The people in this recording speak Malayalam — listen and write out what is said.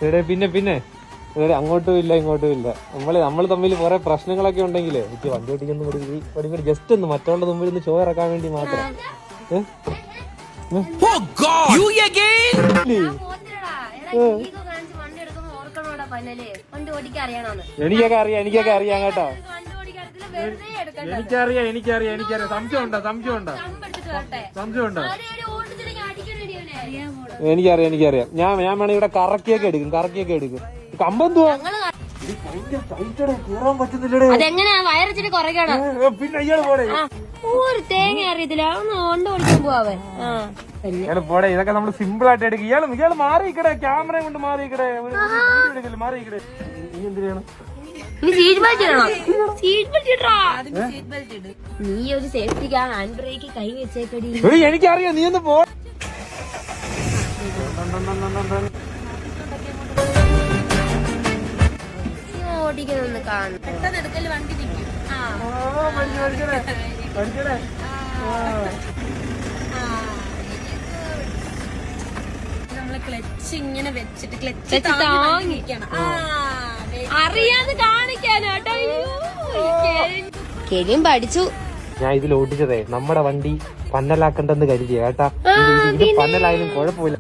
ഇവിടെ പിന്നെ ഇവിടെ അങ്ങോട്ടും ഇല്ല ഇങ്ങോട്ടും ഇല്ല. നമ്മൾ തമ്മിൽ കുറെ പ്രശ്നങ്ങളൊക്കെ ഉണ്ടെങ്കിലേ എനിക്ക് വണ്ടി ഓടിക്കുന്ന കൂടി ജസ്റ്റ് ഒന്ന് മറ്റുള്ള മുമ്പിൽ ഒന്ന് ഷോ ഇറക്കാൻ വേണ്ടി മാത്രം. എനിക്കൊക്കെ അറിയാം കേട്ടോ. എനിക്കറിയാം. സംശയമുണ്ടോ? എനിക്കറിയാം. ഞാൻ വേണേ ഇവിടെ കറക്കിയൊക്കെ എടുക്കും. കമ്പെന്തുവാ കീറാൻ പറ്റുന്നില്ലടേ. അതെങ്ങനെയാ വയറച്ചിട്ട് കുറയ്ക്കണം. പിന്നെ ഇയാള് പോടെ ഒരു തേങ്ങ അറിയത്തില്ല. കൊണ്ട് ഓടിക്കാൻ പോവാൻ. ഇയാള് പോടെ. ഇതൊക്കെ നമ്മള് സിമ്പിൾ ആയിട്ട് എടുക്കും. ഇയാള് മാറിയിക്കടേ. ക്യാമറ കൊണ്ട് മാറിയിക്കടേ. മാറിയിക്കടേ. നീ എന്തിനാണ് നീ ഒരു സേഫ്റ്റിക്ക് ആ ഹാൻഡ് ബ്രേക്ക് കൈ വെച്ചേക്കടി. എനിക്കറിയാം. നീ ഒന്ന് പോ. ഓടിക്കുന്നൊന്ന് കാണും. പെട്ടെന്ന് എടുക്കല് വണ്ടി നിൽക്കും. നമ്മള് ക്ലച്ച് ഇങ്ങനെ വെച്ചിട്ട് ക്ലച്ച് താങ്ങിക്കണം. അറിയാതെ കാണിക്കാനോട്ടോ. കെലിയും പഠിച്ചു. ഞാൻ ഇതിൽ ഓടിച്ചതേ നമ്മുടെ വണ്ടി പന്നലാക്കണ്ടെന്ന് കരുതിയ കേട്ടാ. ഇത് പന്നലായാലും കുഴപ്പമില്ല.